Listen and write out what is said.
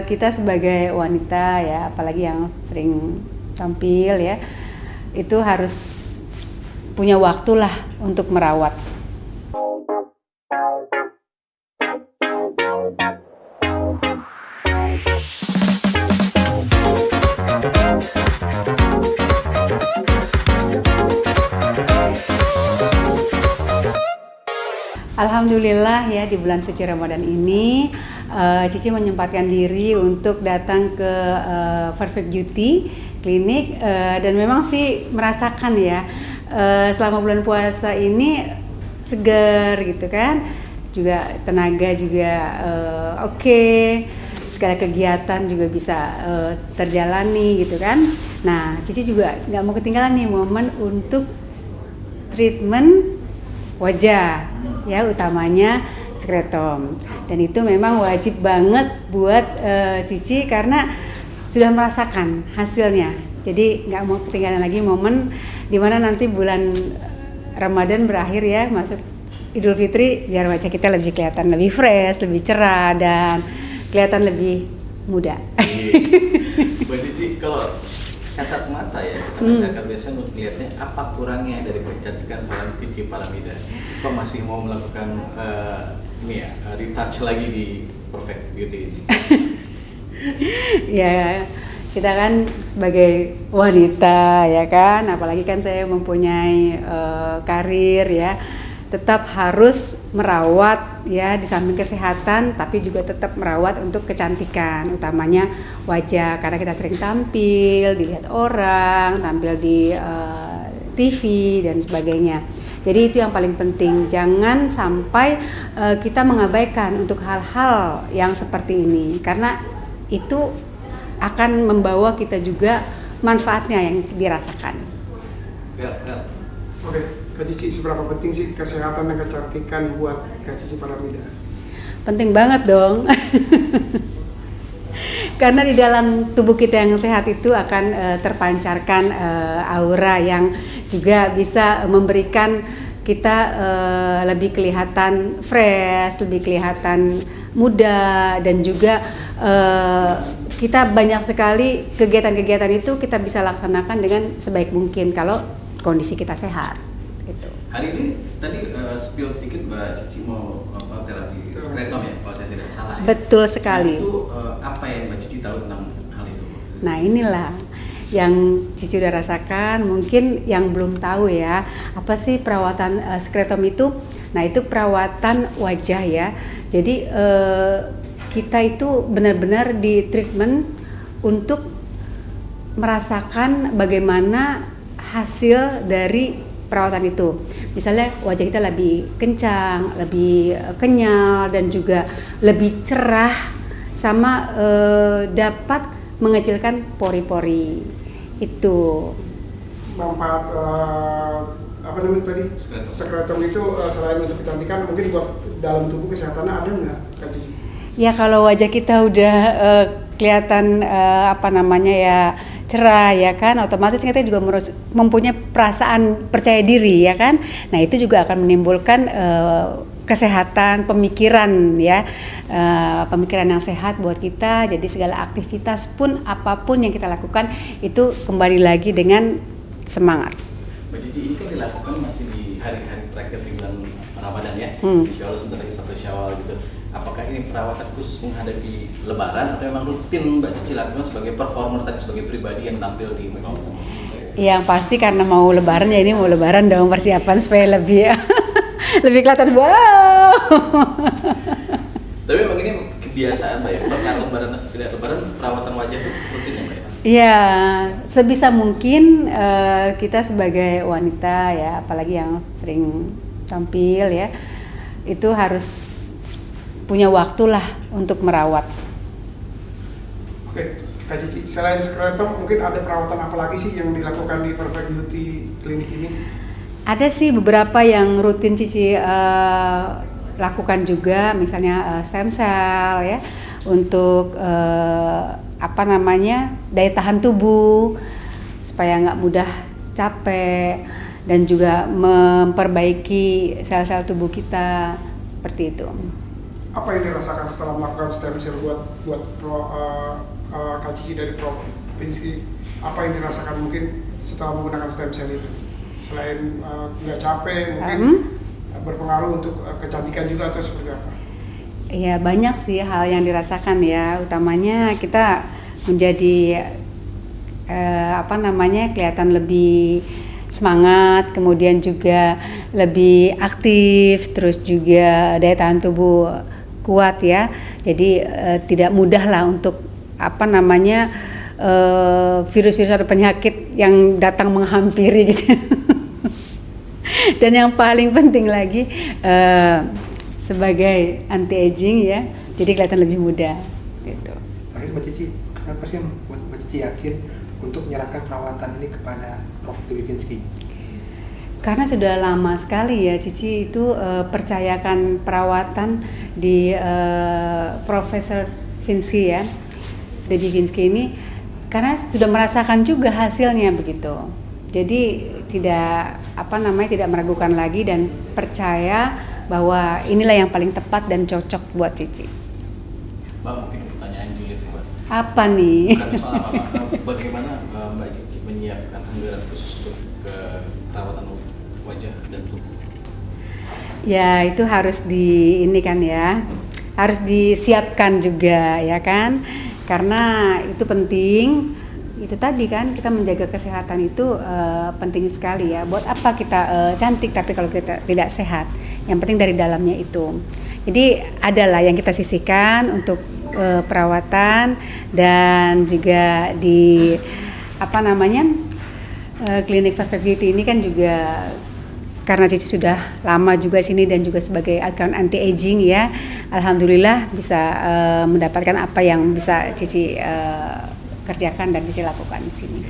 Kita sebagai wanita ya, apalagi yang sering tampil ya, itu harus punya waktu lah untuk merawat. Alhamdulillah ya, di bulan suci Ramadan ini Cici menyempatkan diri untuk datang ke Perfect Beauty Klinik, dan memang sih merasakan ya selama bulan puasa ini segar gitu kan, juga tenaga juga oke, segala kegiatan juga bisa terjalani gitu kan. Nah, Cici juga nggak mau ketinggalan nih momen untuk treatment wajah ya, utamanya skretom, dan itu memang wajib banget buat Cici karena sudah merasakan hasilnya. Jadi nggak mau ketinggalan lagi momen dimana nanti bulan Ramadan berakhir ya, masuk Idul Fitri, biar wajah kita lebih kelihatan lebih fresh, lebih cerah, dan kelihatan lebih muda. Mbak Cici, kalau kasat mata ya, kita masyarakat biasa melihatnya apa kurangnya dari kecantikan seorang Cici Paramida? Kok masih mau melakukan retouch lagi di Perfect Beauty ini? Ya, kita kan sebagai wanita ya kan, apalagi kan saya mempunyai karir ya, tetap harus merawat ya, di samping kesehatan tapi juga tetap merawat untuk kecantikan, utamanya wajah, karena kita sering tampil, dilihat orang, tampil di TV dan sebagainya. Jadi itu yang paling penting, jangan sampai kita mengabaikan untuk hal-hal yang seperti ini, karena itu akan membawa kita juga manfaatnya yang dirasakan. Oke, Kak Cici, seberapa penting sih kesehatan dan kecantikan buat Kak Cici Paramida? Penting banget dong. Karena di dalam tubuh kita yang sehat itu akan terpancarkan aura yang juga bisa memberikan kita lebih kelihatan fresh, lebih kelihatan muda, dan juga kita banyak sekali kegiatan-kegiatan itu kita bisa laksanakan dengan sebaik mungkin kalau kondisi kita sehat. Gitu. Hari ini tadi spill sedikit Mbak Cici mau terapi skretom ya, kalau saya tidak salah ya? Betul sekali. Nah, itu apa yang Mbak Cici tahu tentang hal itu? Nah, inilah yang Cici udah rasakan, mungkin yang belum tahu ya, apa sih perawatan skretom itu? Nah, itu perawatan wajah ya. Jadi kita itu benar-benar di treatment untuk merasakan bagaimana hasil dari perawatan itu. Misalnya wajah kita lebih kencang, lebih kenyal, dan juga lebih cerah, sama dapat mengecilkan pori-pori. Itu Manfaat apa namanya tadi? Skretom itu selain untuk kecantikan, mungkin buat dalam tubuh kesehatannya ada nggak, Kak Cici? ya, kalau wajah kita udah kelihatan cerah ya kan, otomatis kita juga mempunyai perasaan percaya diri ya kan. Nah, itu juga akan menimbulkan kesehatan pemikiran ya, pemikiran yang sehat buat kita. Jadi segala aktivitas pun, apapun yang kita lakukan itu kembali lagi dengan semangat. Mbak Cici, ini kan dilakukan masih di hari-hari terakhir di bulan Ramadan ya, Insya Allah sebentar lagi 1 Syawal gitu. Apakah ini perawatan khusus menghadapi Lebaran atau memang rutin Mbak Cici lakukan sebagai performer tadi, sebagai pribadi yang tampil di Yang pasti karena mau Lebaran ya, ini mau Lebaran dong, persiapan supaya lebih lebih kelihatan wow. Tapi memang ini kebiasaan Mbak ya, perkara Lebaran tidak Lebaran perawatan wajah itu rutin ya Mbak ya? Ya, sebisa mungkin kita sebagai wanita ya, apalagi yang sering tampil ya, itu harus punya waktu lah untuk merawat. Oke, Kak Cici, selain skretom mungkin ada perawatan apa lagi sih yang dilakukan di Perfect Beauty Klinik ini? Ada sih beberapa yang rutin Cici lakukan juga, misalnya stem cell ya, untuk daya tahan tubuh supaya nggak mudah capek, dan juga memperbaiki sel-sel tubuh kita, seperti itu. apa yang dirasakan setelah melakukan stem cell buat Kak Cici dari provinsi? Apa yang dirasakan mungkin setelah menggunakan stem cell itu? Selain nggak capek, mungkin berpengaruh untuk kecantikan juga atau seperti apa? Iya, banyak sih hal yang dirasakan ya. Utamanya kita menjadi kelihatan lebih semangat, kemudian juga lebih aktif, terus juga daya tahan tubuh kuat ya. Jadi tidak mudah lah untuk virus-virus atau penyakit yang datang menghampiri gitu. Dan yang paling penting lagi sebagai anti aging ya, jadi kelihatan lebih muda gitu. Terakhir Mbak Cici, kenapa sih buat Mbak Cici yakin untuk menyerahkan perawatan ini kepada Prof. Lewinski? Karena sudah lama sekali ya Cici itu percayakan perawatan di Profesor Vinsky ya, Debbie Vinsky ini, karena sudah merasakan juga hasilnya begitu. Jadi tidak tidak meragukan lagi dan percaya bahwa inilah yang paling tepat dan cocok buat Cici. Mbak, mungkin pertanyaan julid Mbak. Apa nih? Bukan soal apa-apa, bagaimana Mbak Cici menyiapkan anggaran khusus untuk perawatan wajah dan tubuh? Ya itu harus harus disiapkan juga ya kan, karena itu penting. Itu tadi kan, kita menjaga kesehatan itu penting sekali ya. Buat apa kita cantik tapi kalau kita tidak sehat? Yang penting dari dalamnya itu. Jadi adalah yang kita sisihkan untuk perawatan, dan juga di klinik Perfect Beauty ini kan juga karena Cici sudah lama juga di sini dan juga sebagai account anti aging ya. Alhamdulillah bisa mendapatkan apa yang bisa Cici kerjakan dan Cici lakukan di sini.